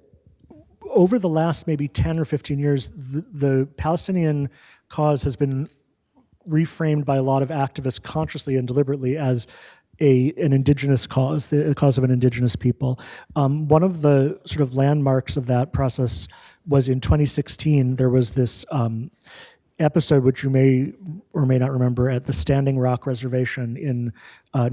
over the last maybe 10 or 15 years, the Palestinian cause has been reframed by a lot of activists consciously and deliberately as an indigenous cause, the cause of an indigenous people. One of the sort of landmarks of that process was in 2016. There was this episode, which you may or may not remember, at the Standing Rock Reservation in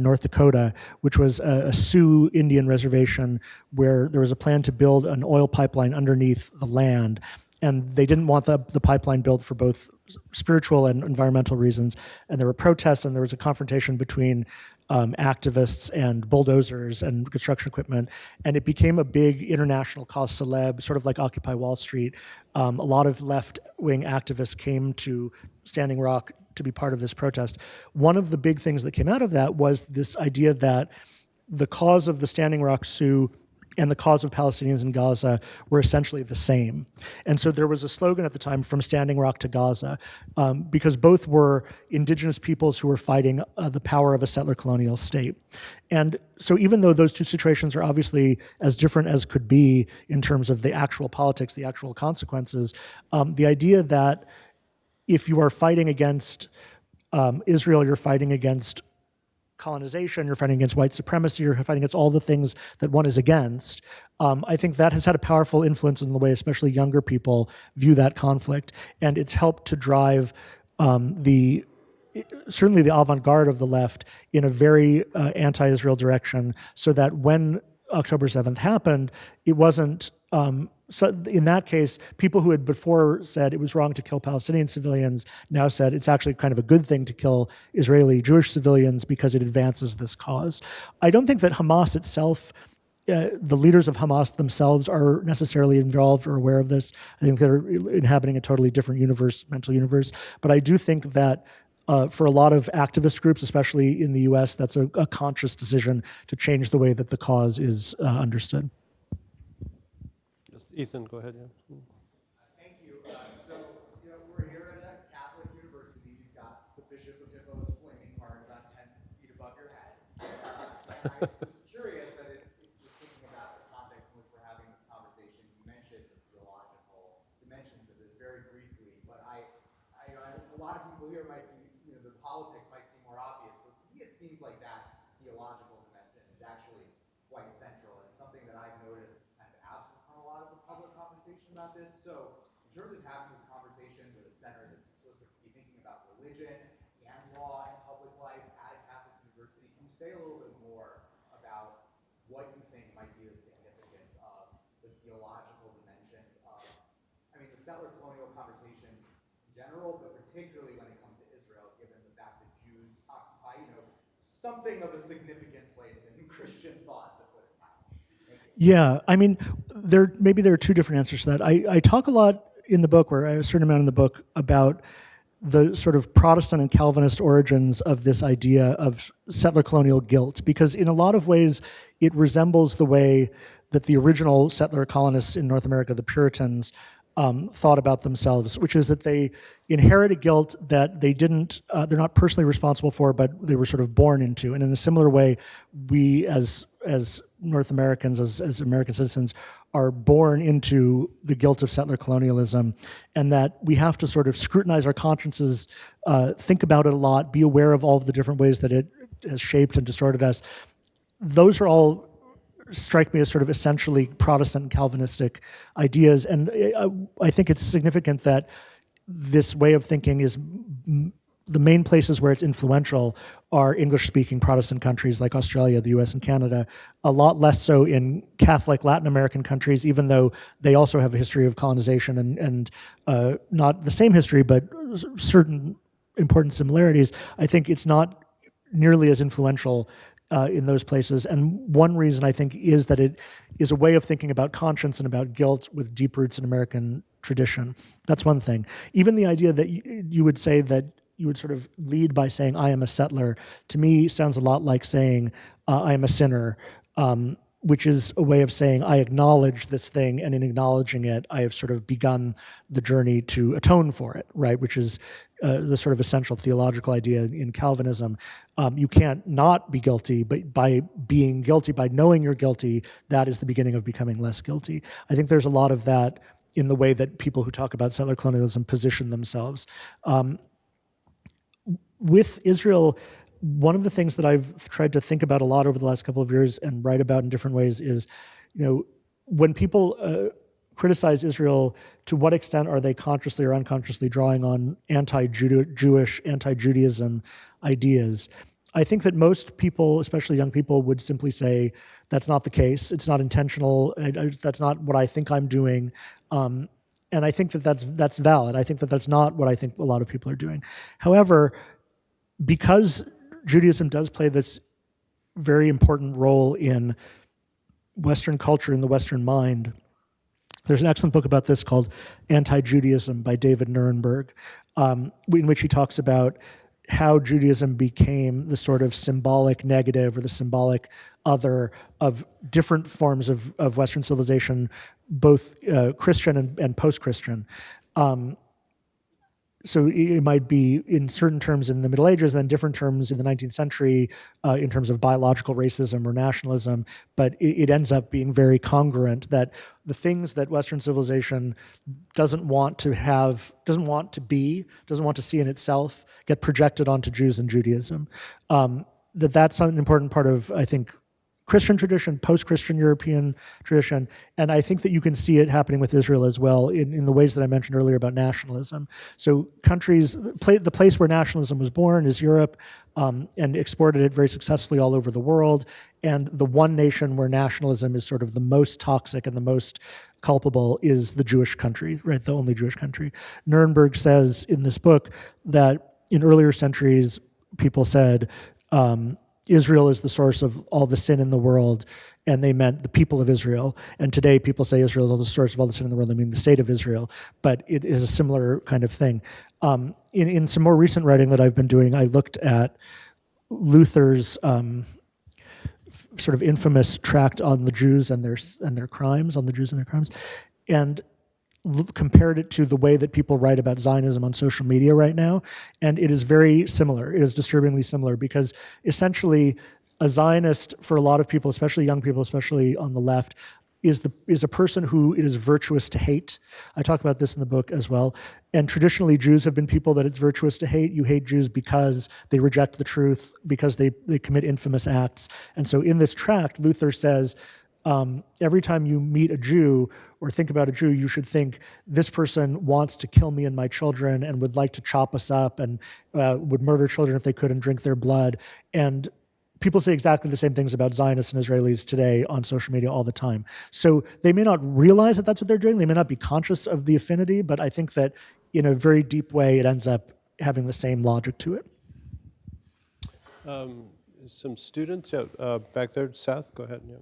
North Dakota, which was a Sioux Indian reservation where there was a plan to build an oil pipeline underneath the land. And they didn't want the pipeline built for both spiritual and environmental reasons. And there were protests, and there was a confrontation between activists and bulldozers and construction equipment. And it became a big international cause celeb, sort of like Occupy Wall Street. A lot of left-wing activists came to Standing Rock to be part of this protest. One of the big things that came out of that was this idea that the cause of the Standing Rock Sioux and the cause of Palestinians in Gaza were essentially the same. And so there was a slogan at the time, from Standing Rock to Gaza, because both were indigenous peoples who were fighting the power of a settler colonial state. And so even though those two situations are obviously as different as could be in terms of the actual politics, the actual consequences, the idea that if you are fighting against Israel, you're fighting against colonization, you're fighting against white supremacy, you're fighting against all the things that one is against. I think that has had a powerful influence in the way especially younger people view that conflict, and it's helped to drive certainly the avant-garde of the left in a very anti-Israel direction, so that when October 7th happened, it wasn't so in that case, people who had before said it was wrong to kill Palestinian civilians now said it's actually kind of a good thing to kill Israeli Jewish civilians because it advances this cause. I don't think that Hamas itself, the leaders of Hamas themselves, are necessarily involved or aware of this. I think they're inhabiting a totally different universe, mental universe. But I do think that for a lot of activist groups, especially in the US, that's a conscious decision to change the way that the cause is understood. Ethan, go ahead. Yeah. Thank you. So, we're here at a Catholic university. You've got the Bishop of Hippo's flaming heart about 10 feet above your head. And I was curious that if you're thinking about the context in which we're having this conversation, you mentioned the theological dimensions of this very briefly, but a lot of people here might be, the politics might seem more obvious, but to me it seems like that theological dimension is actually quite central, and something that I've noticed absent from a lot of the public conversation about this. So in terms of having this conversation with a center that's supposed to be thinking about religion and law and public life at a Catholic university, can you say a little bit more about what you think might be the significance of the theological dimensions of, the settler colonial conversation in general, but particularly when it comes to Israel, given the fact that Jews occupy, something of a significant place in Christian thought, to put it mildly. Yeah, maybe there are two different answers to that. I talk a lot in the book, or a certain amount in the book, about the sort of Protestant and Calvinist origins of this idea of settler colonial guilt, because in a lot of ways it resembles the way that the original settler colonists in North America, the Puritans, thought about themselves, which is that they inherit a guilt that they're not personally responsible for, but they were sort of born into. And in a similar way, we as North Americans, as American citizens, are born into the guilt of settler colonialism, and that we have to sort of scrutinize our consciences, think about it a lot, be aware of all of the different ways that it has shaped and distorted us. Those are all strike me as sort of essentially Protestant and Calvinistic ideas, and I think it's significant that this way of thinking is the main places where it's influential are English-speaking Protestant countries like Australia, the US, and Canada, a lot less so in Catholic Latin American countries, even though they also have a history of colonization and not the same history, but certain important similarities. I think it's not nearly as influential in those places. And one reason, I think, is that it is a way of thinking about conscience and about guilt with deep roots in American tradition. That's one thing. Even the idea that you would say that you would sort of lead by saying, I am a settler, to me sounds a lot like saying, I am a sinner, which is a way of saying, I acknowledge this thing, and in acknowledging it, I have sort of begun the journey to atone for it, right? Which is the sort of essential theological idea in Calvinism. You can't not be guilty, but by being guilty, by knowing you're guilty, that is the beginning of becoming less guilty. I think there's a lot of that in the way that people who talk about settler colonialism position themselves. With Israel, one of the things that I've tried to think about a lot over the last couple of years and write about in different ways is, when people criticize Israel, to what extent are they consciously or unconsciously drawing on anti-Jewish, anti-Judaism ideas? I think that most people, especially young people, would simply say, that's not the case. It's not intentional. That's not what I think I'm doing. And I think that that's valid. I think that that's not what I think a lot of people are doing. However, because Judaism does play this very important role in Western culture, in the Western mind, there's an excellent book about this called Anti-Judaism by David Nuremberg, in which he talks about how Judaism became the sort of symbolic negative or the symbolic other of different forms of Western civilization, both Christian and post-Christian. So it might be in certain terms in the Middle Ages, then different terms in the 19th century in terms of biological racism or nationalism, but it ends up being very congruent that the things that Western civilization doesn't want to have, doesn't want to see in itself, get projected onto Jews and Judaism. That's an important part of, I think, Christian tradition, post-Christian European tradition, and I think that you can see it happening with Israel as well in the ways that I mentioned earlier about nationalism. So countries, the place where nationalism was born is Europe, and exported it very successfully all over the world, and the one nation where nationalism is sort of the most toxic and the most culpable is the Jewish country, right, the only Jewish country. Nuremberg says in this book that in earlier centuries, people said, Israel is the source of all the sin in the world, and they meant the people of Israel. And today people say Israel is the source of all the sin in the world, they mean the state of Israel, but it is a similar kind of thing. In some more recent writing that I've been doing, I looked at Luther's sort of infamous tract on the Jews and their crimes, and compared it to the way that people write about Zionism on social media right now, and it is very similar. It is disturbingly similar because essentially a Zionist, for a lot of people, especially young people, especially on the left, is a person who it is virtuous to hate. I talk about this in the book as well. And traditionally, Jews have been people that it's virtuous to hate. You hate Jews because they reject the truth, because they commit infamous acts. And so in this tract, Luther says, every time you meet a Jew or think about a Jew, you should think, this person wants to kill me and my children and would like to chop us up and would murder children if they could and drink their blood. And people say exactly the same things about Zionists and Israelis today on social media all the time. So they may not realize that that's what they're doing. They may not be conscious of the affinity, but I think that in a very deep way, it ends up having the same logic to it. Some students back there, Seth, go ahead. Yeah.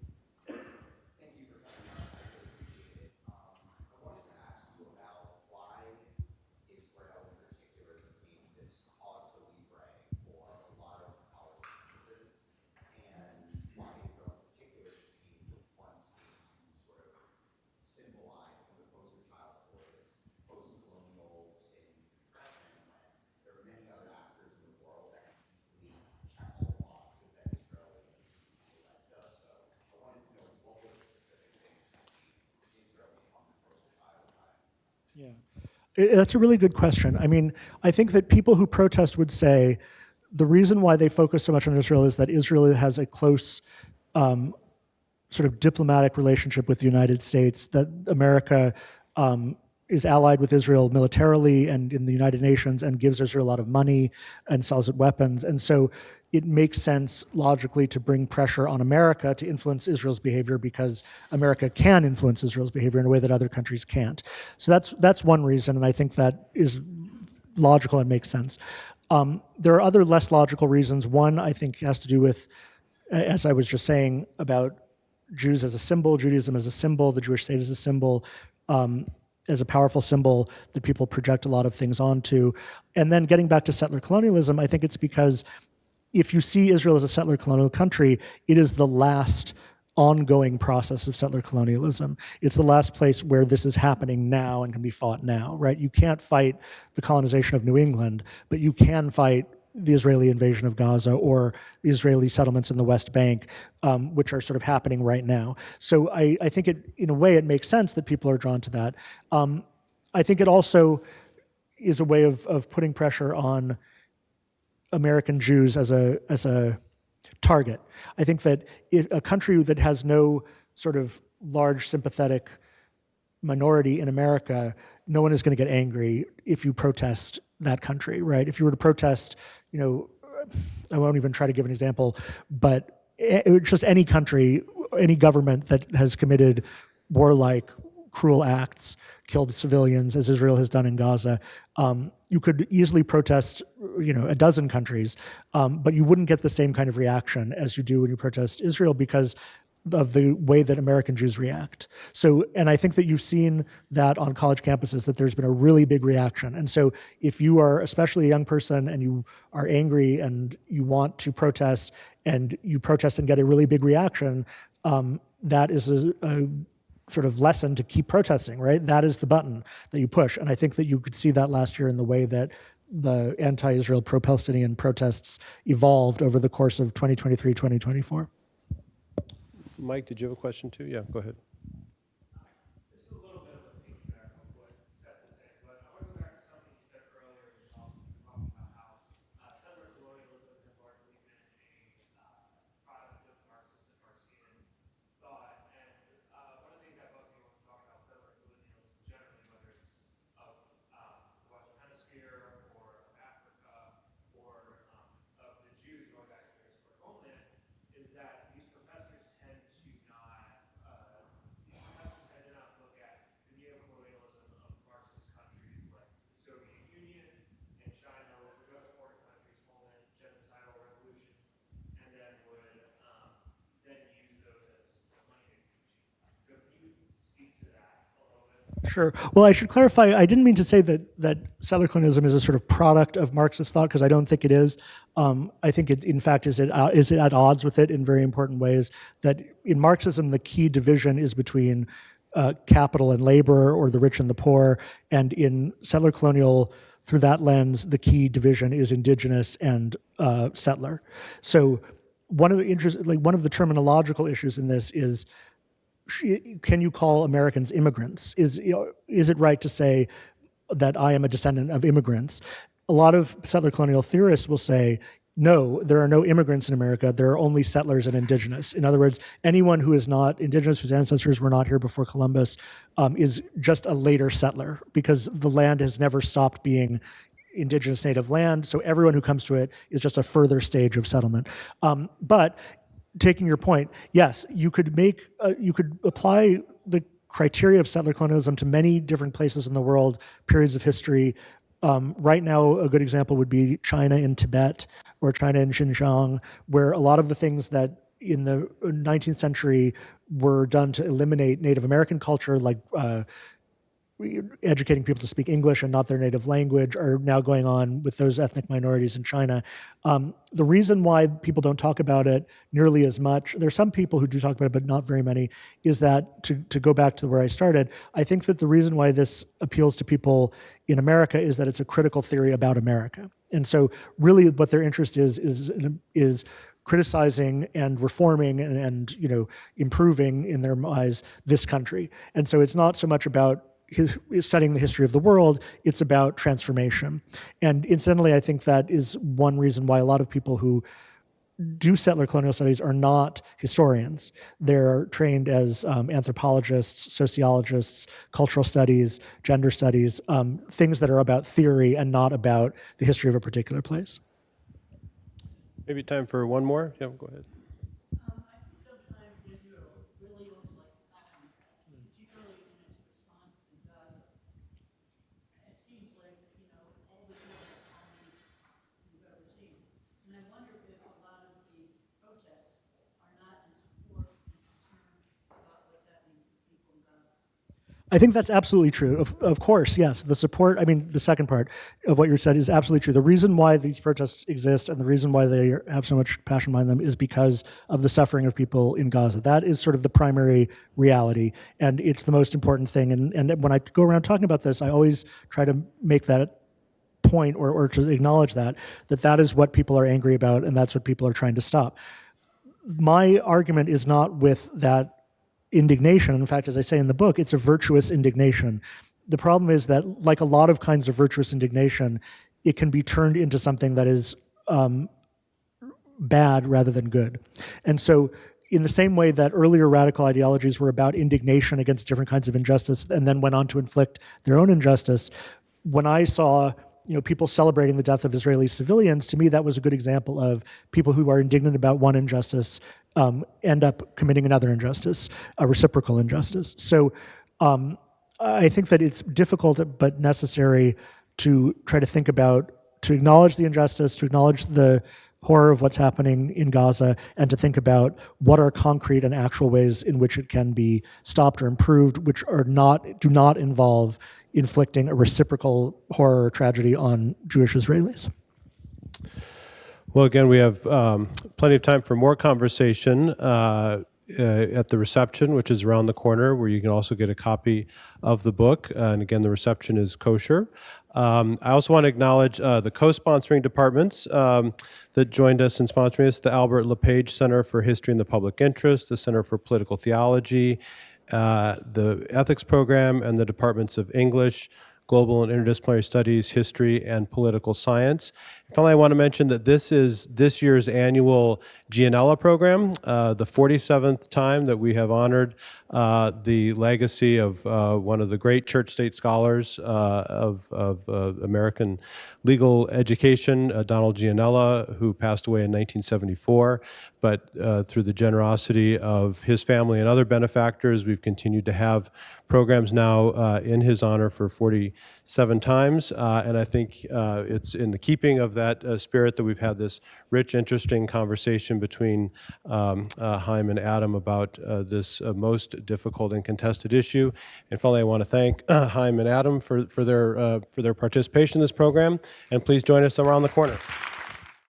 Yeah, that's a really good question. I mean, I think that people who protest would say the reason why they focus so much on Israel is that Israel has a close sort of diplomatic relationship with the United States, that America is allied with Israel militarily and in the United Nations and gives Israel a lot of money and sells it weapons. And so it makes sense logically to bring pressure on America to influence Israel's behavior because America can influence Israel's behavior in a way that other countries can't. So that's one reason, and I think that is logical and makes sense. There are other less logical reasons. One, I think, has to do with, as I was just saying, about Jews as a symbol, Judaism as a symbol, the Jewish state as a symbol, as a powerful symbol that people project a lot of things onto. And then getting back to settler colonialism, I think it's because if you see Israel as a settler colonial country, it is the last ongoing process of settler colonialism. It's the last place where this is happening now and can be fought now, right? You can't fight the colonization of New England, but you can fight the Israeli invasion of Gaza or the Israeli settlements in the West Bank, which are sort of happening right now. So I think in a way, it makes sense that people are drawn to that. I think it also is a way of putting pressure on American Jews as a target. I think that a country that has no sort of large sympathetic minority in America, no one is going to get angry if you protest that country, right? If you were to protest, I won't even try to give an example, but just any country, any government that has committed warlike, cruel acts, killed civilians, as Israel has done in Gaza, you could easily protest, a dozen countries, but you wouldn't get the same kind of reaction as you do when you protest Israel because the way that American Jews react. So, and I think that you've seen that on college campuses, that there's been a really big reaction. And so if you are especially a young person and you are angry and you want to protest and you protest and get a really big reaction, that is a sort of lesson to keep protesting, right? That is the button that you push. And I think that you could see that last year in the way that the anti-Israel, pro-Palestinian protests evolved over the course of 2023, 2024. Mike, did you have a question too? Yeah, go ahead. This is a little bit of a piggyback of what Seth was saying, but I want to go back to something you said earlier when you were talking about how settler colonialism has largely been a product of Marxist and Marxian thought. And one of the things that bugs me when we talk about settler colonialism generally, whether it's of the Western Hemisphere or of Africa or of the Jews going back to their historic homeland, is that these professors tend to not look at the neocolonialism of Marxist countries like the Soviet Union and China, which would go to foreign countries, foment genocidal revolutions, and then would then use those as money making machines. So can you speak to that a little bit? Sure. Well, I should clarify, I didn't mean to say that settler colonialism is a sort of product of Marxist thought, because I don't think it is. I think it, in fact, is it at odds with it in very important ways. That in Marxism, the key division is between capital and labor, or the rich and the poor. And in settler colonial, through that lens, the key division is indigenous and settler. So one of the terminological issues in this is, can you call Americans immigrants? Is it right to say that I am a descendant of immigrants? A lot of settler colonial theorists will say, no, there are no immigrants in America. There are only settlers and indigenous. In other words, anyone who is not indigenous, whose ancestors were not here before Columbus, is just a later settler, because the land has never stopped being indigenous native land. So everyone who comes to it is just a further stage of settlement. But taking your point, yes, you could apply the criteria of settler colonialism to many different places in the world, periods of history. Right now, a good example would be China in Tibet or China in Xinjiang, where a lot of the things that in the 19th century were done to eliminate Native American culture, like educating people to speak English and not their native language, are now going on with those ethnic minorities in China. The reason why people don't talk about it nearly as much, there's some people who do talk about it, but not very many, is that, to go back to where I started, I think that the reason why this appeals to people in America is that it's a critical theory about America. And so really what their interest is criticizing and reforming and improving, in their eyes, this country. And so it's not so much about studying the history of the world, it's about transformation. And incidentally, I think that is one reason why a lot of people who do settler colonial studies are not historians. They're trained as anthropologists, sociologists, cultural studies, gender studies, things that are about theory and not about the history of a particular place. Maybe time for one more? Yeah, go ahead. I think sometimes Israel really looks like a copycat, particularly in its response to Gaza. It seems like, all the different colonies you've ever seen. And I wonder if a lot of the protests are not in support and concern about what's happening to people in Gaza. I think that's absolutely true. Of course, yes. The support, the second part of what you said is absolutely true. The reason why these protests exist and the reason why they have so much passion behind them is because of the suffering of people in Gaza. That is sort of the primary reality, and it's the most important thing. And when I go around talking about this, I always try to make that point or to acknowledge that is what people are angry about, and that's what people are trying to stop. My argument is not with that indignation. In fact, as I say in the book, it's a virtuous indignation. The problem is that, like a lot of kinds of virtuous indignation, it can be turned into something that is bad rather than good. And so in the same way that earlier radical ideologies were about indignation against different kinds of injustice and then went on to inflict their own injustice, when I saw people celebrating the death of Israeli civilians, to me that was a good example of people who are indignant about one injustice end up committing another injustice, a reciprocal injustice. So I think that it's difficult but necessary to try to think about, to acknowledge the injustice, to acknowledge the horror of what's happening in Gaza and to think about what are concrete and actual ways in which it can be stopped or improved, which do not involve inflicting a reciprocal horror or tragedy on Jewish Israelis. Well, again, we have plenty of time for more conversation at the reception, which is around the corner, where you can also get a copy of the book. And again, the reception is kosher. I also want to acknowledge the co-sponsoring departments that joined us in sponsoring this: the Albert LePage Center for History and the Public Interest, the Center for Political Theology, the Ethics Program, and the Departments of English, Global and Interdisciplinary Studies, History, and Political Science. And finally, I want to mention that this is this year's annual Giannella program, the 47th time that we have honored the legacy of one of the great church-state scholars of American legal education, Donald Giannella, who passed away in 1974. But through the generosity of his family and other benefactors, we've continued to have programs now in his honor for 47 times. And I think it's in the keeping of that spirit that we've had this rich, interesting conversation between Chaim and Adam about this most difficult and contested issue. And finally, I want to thank Chaim and Adam for their participation in this program. And please join us around the corner.